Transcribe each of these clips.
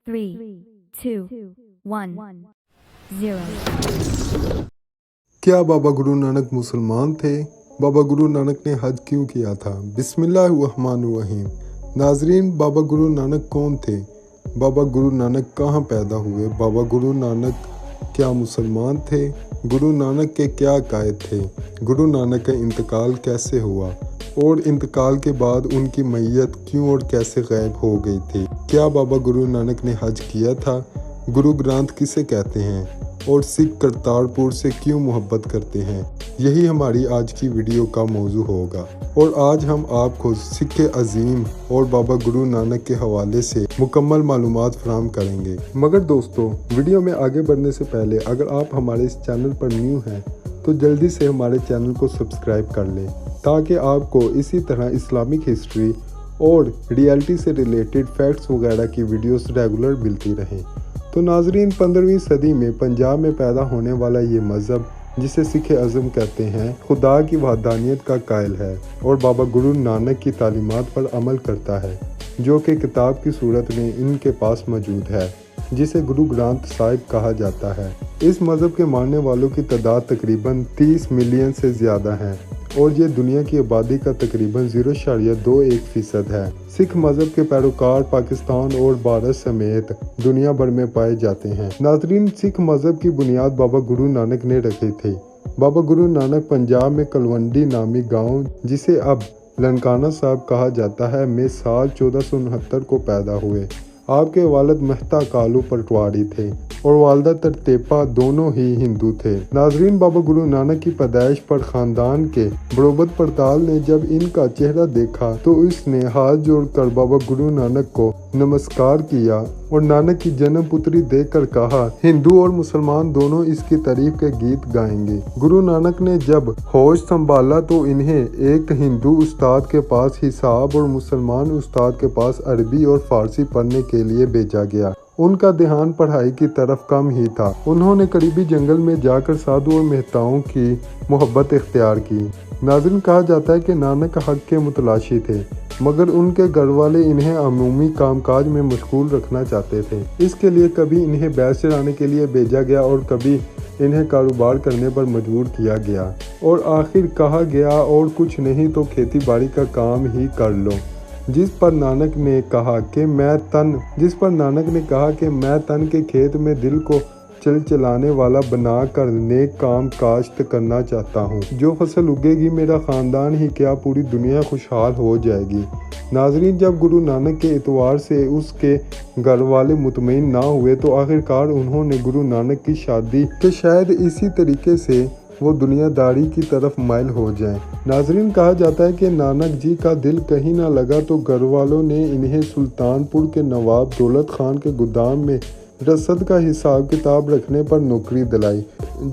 3, 2, 1, 0. کیا بابا گرو نانک مسلمان تھے؟ بابا گرو نانک نے حج کیوں کیا تھا؟ بسم اللہ الرحمن الرحیم۔ ناظرین، بابا گرو نانک کون تھے؟ بابا گرو نانک کہاں پیدا ہوئے؟ بابا گرو نانک کیا مسلمان تھے؟ گرو نانک کے کیا عقائد تھے؟ گرو نانک کا انتقال کیسے ہوا؟ اور انتقال کے بعد ان کی میت کیوں اور کیسے غائب ہو گئی تھی؟ کیا بابا گرو نانک نے حج کیا تھا؟ گرو گرانتھ کسے کہتے ہیں؟ اور سکھ کرتارپور سے کیوں محبت کرتے ہیں؟ یہی ہماری آج کی ویڈیو کا موضوع ہوگا، اور آج ہم آپ کو سکھ عظیم اور بابا گرو نانک کے حوالے سے مکمل معلومات فراہم کریں گے۔ مگر دوستو، ویڈیو میں آگے بڑھنے سے پہلے اگر آپ ہمارے اس چینل پر نیو ہیں تو جلدی سے ہمارے چینل کو سبسکرائب کر لیں، تاکہ آپ کو اسی طرح اسلامک ہسٹری اور ریئلٹی سے ریلیٹڈ فیکٹس وغیرہ کی ویڈیوز ریگولر ملتی رہیں۔ تو ناظرین، 15ویں صدی میں پنجاب میں پیدا ہونے والا یہ مذہب، جسے سکھ ازم کہتے ہیں، خدا کی وحدانیت کا قائل ہے اور بابا گرو نانک کی تعلیمات پر عمل کرتا ہے، جو کہ کتاب کی صورت میں ان کے پاس موجود ہے، جسے گرو گرانتھ صاحب کہا جاتا ہے۔ اس مذہب کے ماننے والوں کی تعداد تقریباً 30 ملین سے زیادہ ہے، اور یہ دنیا کی آبادی کا تقریباً 0.21% ہے۔ سکھ مذہب کے پیروکار پاکستان اور بھارت سمیت دنیا بھر میں پائے جاتے ہیں۔ ناظرین، سکھ مذہب کی بنیاد بابا گرو نانک نے رکھی تھی۔ بابا گرو نانک پنجاب میں کلونڈی نامی گاؤں، جسے اب ننکانہ صاحب کہا جاتا ہے، میں سال 1469 کو پیدا ہوئے۔ آپ کے والد مہتا کالو پٹواری تھے اور والدہ ترتیپا، دونوں ہی ہندو تھے۔ ناظرین، بابا گرو نانک کی پیدائش پر خاندان کے بروبت پڑتال نے جب ان کا چہرہ دیکھا تو اس نے ہاتھ جوڑ کر بابا گرو نانک کو نمسکار کیا اور نانک کی جنم پتری دیکھ کر کہا، ہندو اور مسلمان دونوں اس کی تعریف کے گیت گائیں گے۔ گرو نانک نے جب ہوش سنبھالا تو انہیں ایک ہندو استاد کے پاس حساب اور مسلمان استاد کے پاس عربی اور فارسی پڑھنے کے لیے بھیجا گیا۔ ان کا دھیان پڑھائی کی طرف کم ہی تھا۔ انہوں نے قریبی جنگل میں جا کر سادھو اور مہتاؤں کی محبت اختیار کی۔ ناظرین، کہا جاتا ہے کہ نانک حق کے متلاشی تھے، مگر ان کے گھر والے انہیں عمومی کام کاج میں مشغول رکھنا چاہتے تھے۔ اس کے لیے کبھی انہیں بیس چرانے کے لیے بھیجا گیا اور کبھی انہیں کاروبار کرنے پر مجبور کیا گیا، اور آخر کہا گیا، اور کچھ نہیں تو کھیتی باڑی کا کام ہی کر لو۔ جس پر نانک نے کہا کہ میں تن کے کھیت میں دل کو چلانے والا بنا کر نیک کام کاشت کرنا چاہتا ہوں۔ جو فصل اگے گی میرا خاندان ہی کیا، پوری دنیا خوشحال ہو جائے گی۔ ناظرین، جب گرو نانک کے اعتبار سے اس کے گھر والے مطمئن نہ ہوئے تو آخرکار انہوں نے گرو نانک کی شادی کہ شاید اسی طریقے سے وہ دنیا داری کی طرف مائل ہو جائیں۔ ناظرین، کہا جاتا ہے کہ نانک جی کا دل کہیں نہ لگا تو گھر والوں نے انہیں سلطان پور کے نواب دولت خان کے گودام میں رسد کا حساب کتاب رکھنے پر نوکری دلائی۔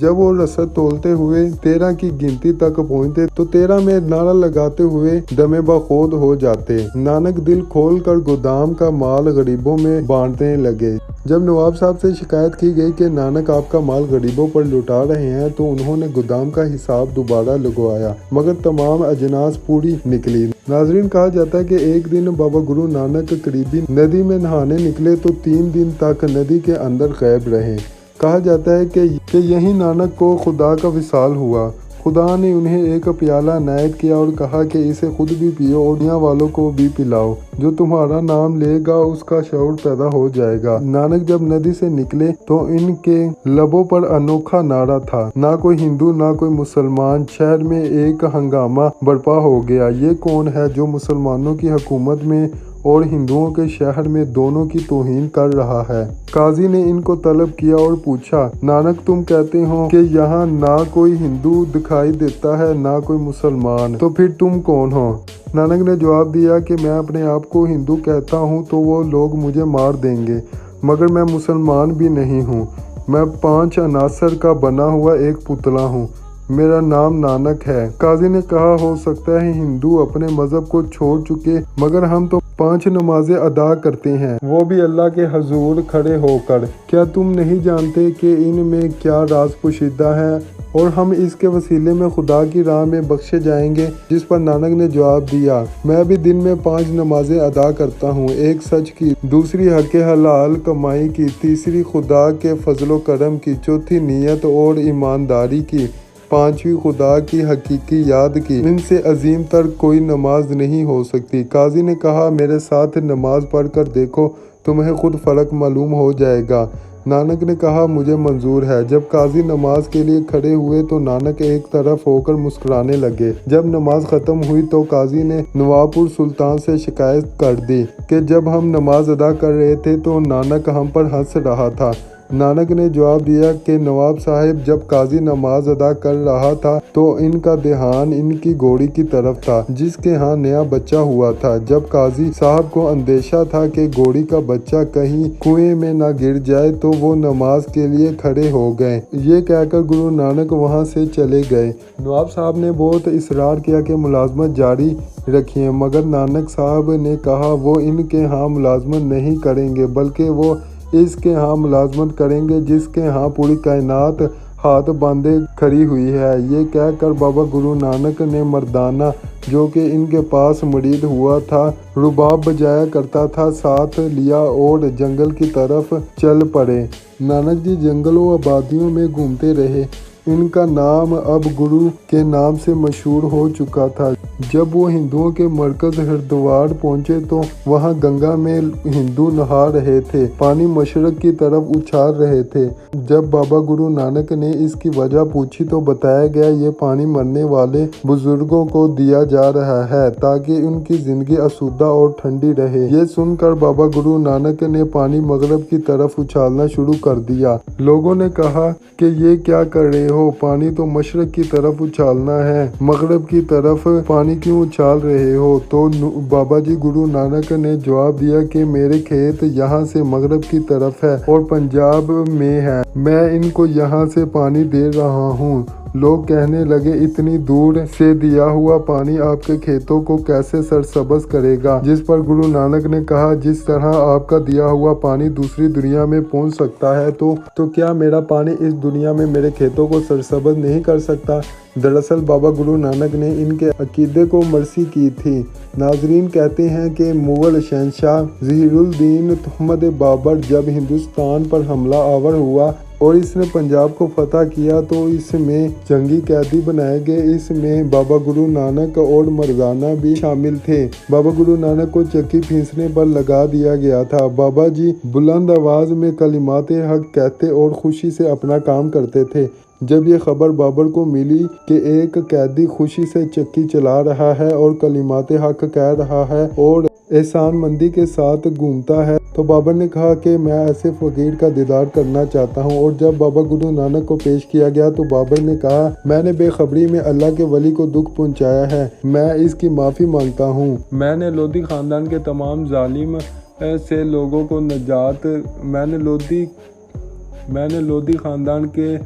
جب وہ رسد تولتے ہوئے 13 کی گنتی تک پہنچتے تو 13 میں نعرہ لگاتے ہوئے دم بخود ہو جاتے۔ نانک دل کھول کر گودام کا مال غریبوں میں بانٹنے لگے۔ جب نواب صاحب سے شکایت کی گئی کہ نانک آپ کا مال غریبوں پر لٹا رہے ہیں تو انہوں نے گودام کا حساب دوبارہ لگوایا، مگر تمام اجناس پوری نکلی۔ ناظرین، کہا جاتا ہے کہ ایک دن بابا گرو نانک قریبی ندی میں نہانے نکلے تو 3 دن تک ندی کے اندر غائب رہے۔ کہا جاتا ہے کہ یہیں نانک کو خدا کا وصال ہوا۔ خدا نے انہیں ایک پیالہ عنایت کیا اور کہا کہ اسے خود بھی پیو اور دنیا والوں کو بھی پلاؤ۔ جو تمہارا نام لے گا اس کا شعور پیدا ہو جائے گا۔ نانک جب ندی سے نکلے تو ان کے لبوں پر انوکھا نعرہ تھا، نہ کوئی ہندو نہ کوئی مسلمان۔ شہر میں ایک ہنگامہ برپا ہو گیا۔ یہ کون ہے جو مسلمانوں کی حکومت میں اور ہندوؤں کے شہر میں دونوں کی توہین کر رہا ہے؟ قاضی نے ان کو طلب کیا اور پوچھا، نانک تم کہتے ہو کہ یہاں نہ کوئی ہندو دکھائی دیتا ہے نہ کوئی مسلمان، تو پھر تم کون ہو؟ نانک نے جواب دیا کہ میں اپنے آپ کو ہندو کہتا ہوں تو وہ لوگ مجھے مار دیں گے، مگر میں مسلمان بھی نہیں ہوں۔ میں 5 عناصر کا بنا ہوا ایک پتلا ہوں۔ میرا نام نانک ہے۔ قاضی نے کہا ہو سکتا ہے ہندو اپنے مذہب کو چھوڑ چکے مگر ہم تو 5 نمازیں ادا کرتے ہیں، وہ بھی اللہ کے حضور کھڑے ہو کر۔ کیا تم نہیں جانتے کہ ان میں کیا راز پوشیدہ ہے اور ہم اس کے وسیلے میں خدا کی راہ میں بخشے جائیں گے؟ جس پر نانک نے جواب دیا، میں بھی دن میں 5 نمازیں ادا کرتا ہوں، ایک سچ کی، دوسری حق حلال کمائی کی، تیسری خدا کے فضل و کرم کی، چوتھی نیت اور ایمانداری کی، پانچویں خدا کی حقیقی یاد کی۔ ان سے عظیم تر کوئی نماز نہیں ہو سکتی۔ قاضی نے کہا میرے ساتھ نماز پڑھ کر دیکھو، تمہیں خود فرق معلوم ہو جائے گا۔ نانک نے کہا مجھے منظور ہے۔ جب قاضی نماز کے لیے کھڑے ہوئے تو نانک ایک طرف ہو کر مسکرانے لگے۔ جب نماز ختم ہوئی تو قاضی نے نواب پور سلطان سے شکایت کر دی کہ جب ہم نماز ادا کر رہے تھے تو نانک ہم پر ہنس رہا تھا۔ نانک نے جواب دیا کہ نواب صاحب جب قاضی نماز ادا کر رہا تھا تو ان کا دھیان ان کی گھوڑی کی طرف تھا جس کے ہاں نیا بچہ ہوا تھا۔ جب قاضی صاحب کو اندیشہ تھا کہ گھوڑی کا بچہ کہیں کنویں میں نہ گر جائے تو وہ نماز کے لیے کھڑے ہو گئے۔ یہ کہہ کر گرو نانک وہاں سے چلے گئے۔ نواب صاحب نے بہت اصرار کیا کہ ملازمت جاری رکھیں مگر نانک صاحب نے کہا وہ ان کے ہاں ملازمت نہیں کریں گے بلکہ وہ اس کے ہاں ملازمت کریں گے جس کے ہاں پوری کائنات ہاتھ باندھے کھڑی ہوئی ہے۔ یہ کہہ کر بابا گرو نانک نے مردانہ جو کہ ان کے پاس مرید ہوا تھا، رباب بجایا کرتا تھا، ساتھ لیا اور جنگل کی طرف چل پڑے۔ نانک جی جنگلوں و آبادیوں میں گھومتے رہے۔ ان کا نام اب گرو کے نام سے مشہور ہو چکا تھا۔ جب وہ ہندوؤں کے مرکز ہردوار پہنچے تو وہاں گنگا میں ہندو نہا رہے تھے، پانی مشرق کی طرف اچھال رہے تھے۔ جب بابا گرو نانک نے اس کی وجہ پوچھی تو بتایا گیا یہ پانی مرنے والے بزرگوں کو دیا جا رہا ہے تاکہ ان کی زندگی آسودہ اور ٹھنڈی رہے۔ یہ سن کر بابا گرو نانک نے پانی مغرب کی طرف اچھالنا شروع کر دیا۔ لوگوں نے کہا کہ یہ کیا کر رہے ہو، پانی تو مشرق کی طرف اچھالنا ہے، مغرب کی طرف پانی کیوں اچھال رہے ہو؟ تو بابا جی گرو نانک نے جواب دیا کہ میرے کھیت یہاں سے مغرب کی طرف ہے اور پنجاب میں ہے، میں ان کو یہاں سے پانی دے رہا ہوں۔ لوگ کہنے لگے اتنی دور سے دیا ہوا پانی آپ کے کھیتوں کو کیسے سرسبز کرے گا؟ جس پر گرو نانک نے کہا جس طرح آپ کا دیا ہوا پانی دوسری دنیا میں پہنچ سکتا ہے تو کیا میرا پانی اس دنیا میں میرے کھیتوں کو سرسبز نہیں کر سکتا؟ دراصل بابا گرو نانک نے ان کے عقیدے کو مرثی کی تھی۔ ناظرین کہتے ہیں کہ مغل شہنشاہ ظہیر الدین تحمد بابر جب ہندوستان پر حملہ آور ہوا اور اس نے پنجاب کو فتح کیا تو اس میں جنگی قیدی بنائے گئے۔ اس میں بابا گرو نانک اور مردانہ بھی شامل تھے۔ بابا گرو نانک کو چکی پھینسنے پر لگا دیا گیا تھا۔ بابا جی بلند آواز میں کلمات حق کہتے اور خوشی سے اپنا کام کرتے تھے۔ جب یہ خبر بابر کو ملی کہ ایک قیدی خوشی سے چکی چلا رہا ہے اور کلمات حق کہہ رہا ہے اور احسان مندی کے ساتھ گھومتا ہے تو بابر نے کہا کہ میں ایسے فقیر کا دیدار کرنا چاہتا ہوں۔ اور جب بابا گرو نانک کو پیش کیا گیا تو بابر نے کہا میں نے بے خبری میں اللہ کے ولی کو دکھ پہنچایا ہے، میں اس کی معافی مانگتا ہوں۔ میں نے لودھی خاندان کے تمام ظالم سے لوگوں کو نجات میں نے لودھی خاندان کے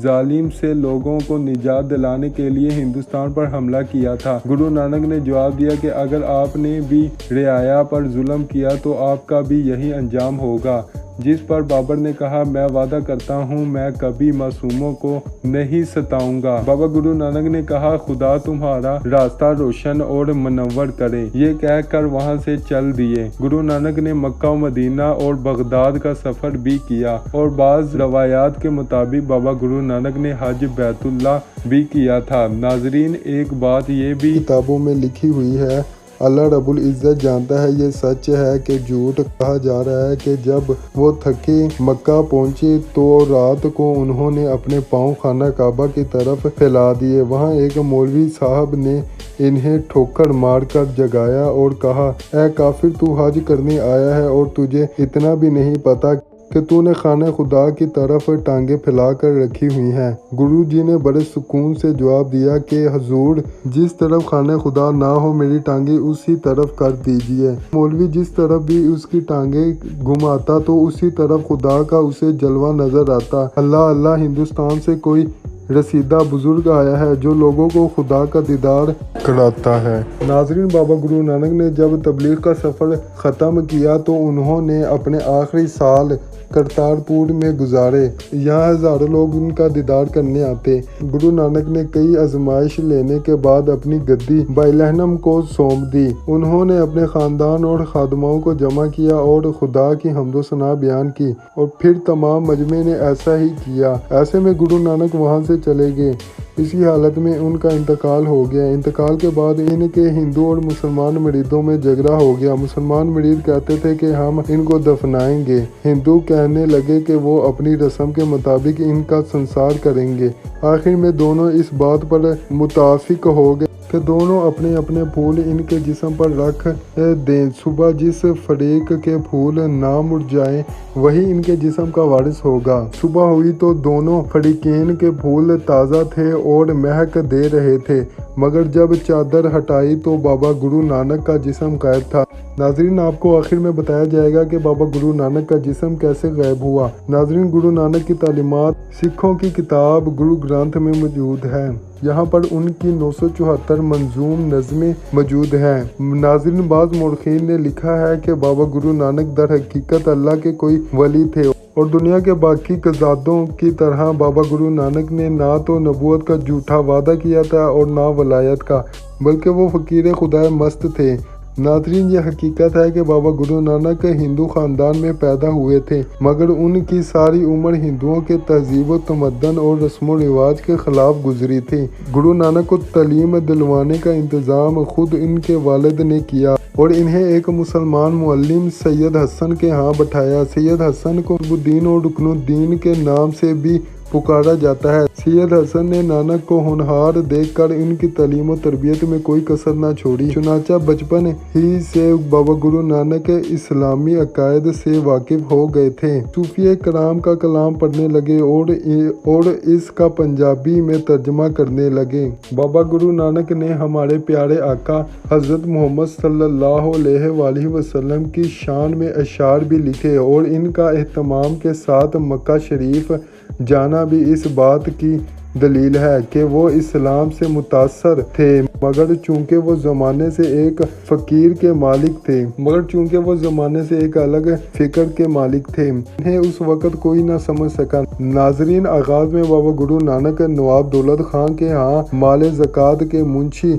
ظالم سے لوگوں کو نجات دلانے کے لیے ہندوستان پر حملہ کیا تھا۔ گرو نانک نے جواب دیا کہ اگر آپ نے بھی رعایا پر ظلم کیا تو آپ کا بھی یہی انجام ہوگا۔ جس پر بابر نے کہا میں وعدہ کرتا ہوں میں کبھی معصوموں کو نہیں ستاؤں گا۔ بابا گرو نانک نے کہا خدا تمہارا راستہ روشن اور منور کرے۔ یہ کہہ کر وہاں سے چل دیے۔ گرو نانک نے مکہ و مدینہ اور بغداد کا سفر بھی کیا اور بعض روایات کے مطابق بابا گرو نانک نے حج بیت اللہ بھی کیا تھا۔ ناظرین ایک بات یہ بھی کتابوں میں لکھی ہوئی ہے، اللہ رب العزت جانتا ہے یہ سچ ہے کہ جھوٹ کہا جا رہا ہے کہ جب وہ تھکے مکہ پہنچے تو رات کو انہوں نے اپنے پاؤں خانہ کعبہ کی طرف پھیلا دیے۔ وہاں ایک مولوی صاحب نے انہیں ٹھوکر مار کر جگایا اور کہا اے کافر تو حج کرنے آیا ہے اور تجھے اتنا بھی نہیں پتا کہ تو نے خانہ خدا کی طرف ٹانگیں پھیلا کر رکھی ہوئی ہیں۔ گرو جی نے بڑے سکون سے جواب دیا کہ حضور جس طرف خانہ خدا نہ ہو میری ٹانگیں اسی طرف کر دیجئے۔ مولوی جس طرف بھی اس کی ٹانگیں گھماتا تو اسی طرف خدا کا اسے جلوہ نظر آتا۔ اللہ اللہ ہندوستان سے کوئی رسیدہ بزرگ آیا ہے جو لوگوں کو خدا کا دیدار کراتا ہے۔ ناظرین، بابا گرو نانک نے جب تبلیغ کا سفر ختم کیا تو انہوں نے اپنے آخری سال کرتارپور میں گزارے۔ یہاں ہزاروں لوگ ان کا دیدار کرنے آتے۔ گرو نانک نے کئی آزمائش لینے کے بعد اپنی گدی بائلہنم کو سونپ دی۔ انہوں نے اپنے خاندان اور خادموں کو جمع کیا اور خدا کی حمد و ثنا بیان کی، اور پھر تمام مجمع نے ایسا ہی کیا۔ ایسے میں گرو نانک وہاں سے چلے گئے۔ اسی حالت میں ان کا انتقال ہو گیا۔ انتقال کے بعد ان کے ہندو اور مسلمان مریدوں میں جھگڑا ہو گیا۔ مسلمان مرید کہتے تھے کہ ہم ان کو دفنائیں گے، ہندو کہنے لگے کہ وہ اپنی رسم کے مطابق ان کا سنسار کریں گے۔ آخر میں دونوں اس بات پر متفق ہو گئے کہ دونوں اپنے اپنے پھول ان کے جسم پر رکھ دیں۔ صبح جس فریق کے پھول نہ مرجھائیں وہی ان کے جسم کا وارث ہوگا۔ صبح ہوئی تو دونوں فریقین کے پھول تازہ تھے اور مہک دے رہے تھے، مگر جب چادر ہٹائی تو بابا گرو نانک کا جسم غائب تھا۔ ناظرین، آپ کو آخر میں بتایا جائے گا کہ بابا گرو نانک کا جسم کیسے غائب ہوا۔ ناظرین، گرو نانک کی تعلیمات سکھوں کی کتاب گرو گرنتھ میں موجود ہے۔ یہاں پر ان کی 974 منظوم نظمیں موجود ہیں۔ ناظرین، بعض مورخین نے لکھا ہے کہ بابا گرو نانک در حقیقت اللہ کے کوئی ولی تھے، اور دنیا کے باقی قزادوں کی طرح بابا گرو نانک نے نہ تو نبوت کا جھوٹا وعدہ کیا تھا اور نہ ولایت کا، بلکہ وہ فقیر خدائے مست تھے۔ ناظرین، یہ حقیقت ہے کہ بابا گرو نانک ہندو خاندان میں پیدا ہوئے تھے، مگر ان کی ساری عمر ہندوؤں کے تہذیب و تمدن اور رسم و رواج کے خلاف گزری تھی۔ گرو نانک کو تعلیم دلوانے کا انتظام خود ان کے والد نے کیا اور انہیں ایک مسلمان معلم سید حسن کے ہاں بٹھایا۔ سید حسن کو قطب الدین اور رکن الدین کے نام سے بھی پکارا جاتا ہے۔ سید حسن نے نانک کو ہونہار دیکھ کر ان کی تعلیم و تربیت میں کوئی کسر نہ چھوڑی۔ چنانچہ بچپن ہی سے بابا گرو نانک اسلامی عقائد سے واقف ہو گئے تھے۔ صوفیہ کرام کا کلام پڑھنے لگے اور اس کا پنجابی میں ترجمہ کرنے لگے۔ بابا گرو نانک نے ہمارے پیارے آقا حضرت محمد صلی اللہ علیہ وآلہ وسلم کی شان میں اشعار بھی لکھے، اور ان کا اہتمام کے ساتھ مکہ شریف جانا بھی اس بات کی دلیل ہے کہ وہ اسلام سے متاثر تھے، مگر چونکہ وہ زمانے سے ایک الگ فکر کے مالک تھے، انہیں اس وقت کوئی نہ سمجھ سکا۔ ناظرین، آغاز میں بابا گرو نانک نواب دولت خان کے ہاں مال زکوٰۃ کے منشی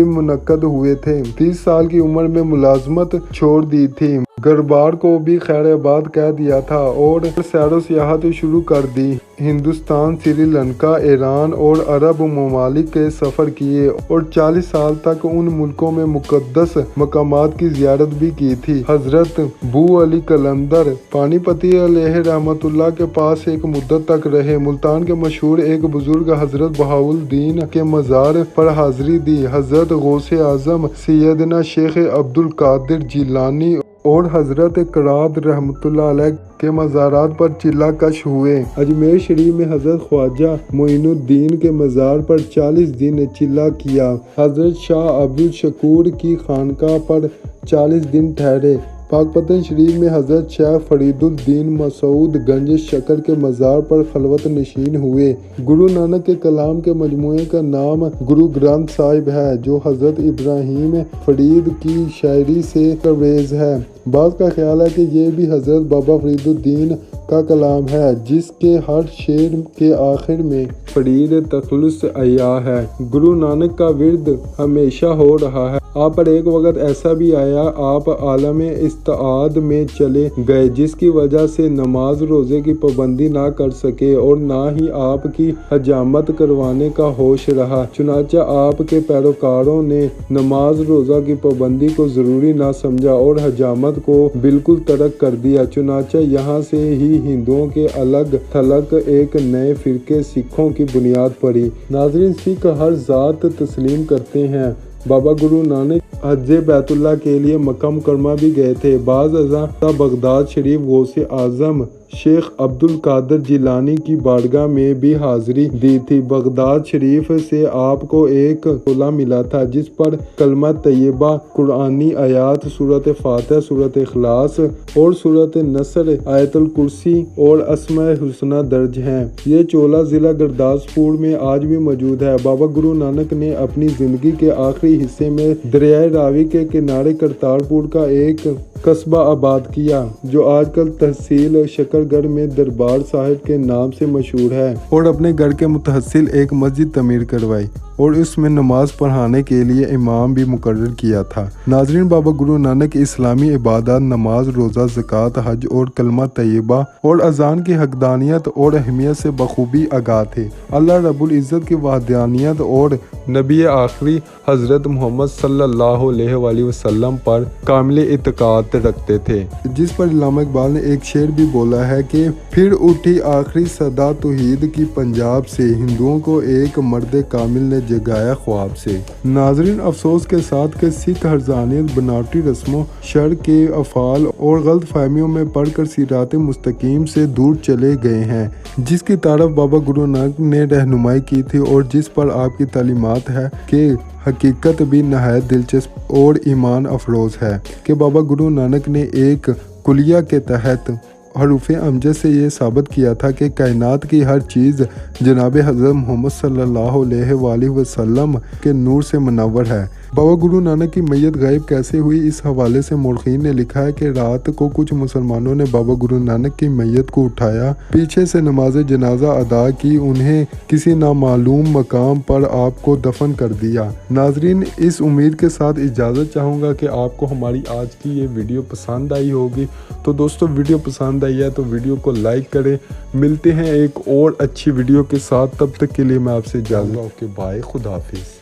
منعقد ہوئے تھے۔ 30 سال کی عمر میں ملازمت چھوڑ دی تھی، گھر-بار کو بھی خیر آباد کہہ دیا تھا، اور سیر و سیاحت شروع کر دی۔ ہندوستان، سری لنکا، ایران اور عرب ممالک کے سفر کیے، اور 40 سال تک ان ملکوں میں مقدس مقامات کی زیارت بھی کی تھی۔ حضرت بو علی قلندر پانی پتی علیہ رحمۃ اللہ کے پاس ایک مدت تک رہے۔ ملتان کے مشہور ایک بزرگ حضرت بہاؤالدین کے مزار پر حاضری دی۔ حضرت غوث اعظم سیدنا شیخ عبد القادر جیلانی اور حضرت کراد رحمۃ اللہ علیہ کے مزارات پر چلہ کش ہوئے۔ اجمیر شریف میں حضرت خواجہ معین الدین کے مزار پر 40 دن چلہ کیا۔ حضرت شاہ عبد الشکور کی خانقاہ پر 40 دن ٹھہرے۔ پاکپتن شریف میں حضرت شیخ فرید الدین مسعود گنج شکر کے مزار پر خلوت نشین ہوئے۔ گرو نانک کے کلام کے مجموعے کا نام گرو گرنتھ صاحب ہے، جو حضرت ابراہیم فرید کی شاعری سے لبریز ہے۔ بعض کا خیال ہے کہ یہ بھی حضرت بابا فرید الدین کا کلام ہے، جس کے ہر شعر کے آخر میں فرید تخلص عیا ہے۔ گرو نانک کا ورد ہمیشہ ہو رہا ہے۔ آپ پر ایک وقت ایسا بھی آیا، آپ عالم استعداد میں چلے گئے، جس کی وجہ سے نماز روزے کی پابندی نہ کر سکے، اور نہ ہی آپ کی حجامت کروانے کا ہوش رہا۔ چنانچہ آپ کے پیروکاروں نے نماز روزہ کی پابندی کو ضروری نہ سمجھا اور حجامت کو بالکل ترک کر دیا۔ چنانچہ یہاں سے ہی ہندوؤں کے الگ تھلگ ایک نئے فرقے سکھوں کی بنیاد پڑی۔ ناظرین، سکھ ہر ذات تسلیم کرتے ہیں۔ بابا گرو نانک حج بیت اللہ کے لیے مکہ مکرمہ بھی گئے تھے۔ بعض ازاں بغداد شریف غوث اعظم شیخ عبد القادر جیلانی کی بارگاہ میں بھی حاضری دی تھی۔ بغداد شریف سے آپ کو ایک کھولا ملا تھا جس پر کلمہ طیبہ، قرآنی آیات، سورۃ فاتحہ، سورۃ اخلاص اور سورۃ نصر، آیت الکرسی اور اسماء الحسنی درج ہیں۔ یہ چولا ضلع گرداسپور میں آج بھی موجود ہے۔ بابا گرو نانک نے اپنی زندگی کے آخری حصے میں دریائے راوی کے کنارے کرتارپور کا ایک قصبہ آباد کیا جو آج کل تحصیل شکر گڑھ میں دربار صاحب کے نام سے مشہور ہے، اور اپنے گھر کے متحصل ایک مسجد تعمیر کروائی اور اس میں نماز پڑھانے کے لیے امام بھی مقرر کیا تھا۔ ناظرین، بابا گرو نانک اسلامی عبادات، نماز، روزہ، زکوٰۃ، حج اور کلمہ طیبہ اور اذان کی حقانیت اور اہمیت سے بخوبی آگاہ تھے۔ اللہ رب العزت کی وحدانیت اور نبی آخری حضرت محمد صلی اللہ علیہ وآلہ وسلم پر کامل اعتقاد رکھتے تھے، جس پر علامہ اقبال نے ایک شعر بھی بولا ہے کہ پھر اٹھی آخری صدا توحید کی پنجاب سے، ہندوؤں کو ایک مرد کامل نے جگایا خواب سے۔ ناظرین، افسوس کے ساتھ کہ سکھ حرزانیت، بناوٹی رسم و شر کے افعال اور غلط فہمیوں میں پڑھ کر صراط مستقیم سے دور چلے گئے ہیں، جس کی طرف بابا گرو نانک نے رہنمائی کی تھی اور جس پر آپ کی تعلیمات ہے کہ حقیقت بھی نہایت دلچسپ اور ایمان افروز ہے کہ بابا گرو نانک نے ایک کلیہ کے تحت حروف امجد سے یہ ثابت کیا تھا کہ کائنات کی ہر چیز جناب حضرت محمد صلی اللہ علیہ وآلہ وسلم کے نور سے منور ہے۔ بابا گرو نانک کی میت غائب کیسے ہوئی، اس حوالے سے مورخین نے لکھا ہے کہ رات کو کچھ مسلمانوں نے بابا گرو نانک کی میت کو اٹھایا، پیچھے سے نماز جنازہ ادا کی، انہیں کسی نامعلوم مقام پر آپ کو دفن کر دیا۔ ناظرین، اس امید کے ساتھ اجازت چاہوں گا کہ آپ کو ہماری آج کی یہ ویڈیو پسند آئی ہوگی۔ تو دوستو، ویڈیو پسند آئی ہے تو ویڈیو کو لائک کریں۔ ملتے ہیں ایک اور اچھی ویڈیو کے ساتھ، تب تک کے لیے میں آپ سے اجازت۔ اوکے، بائے، خدا حافظ۔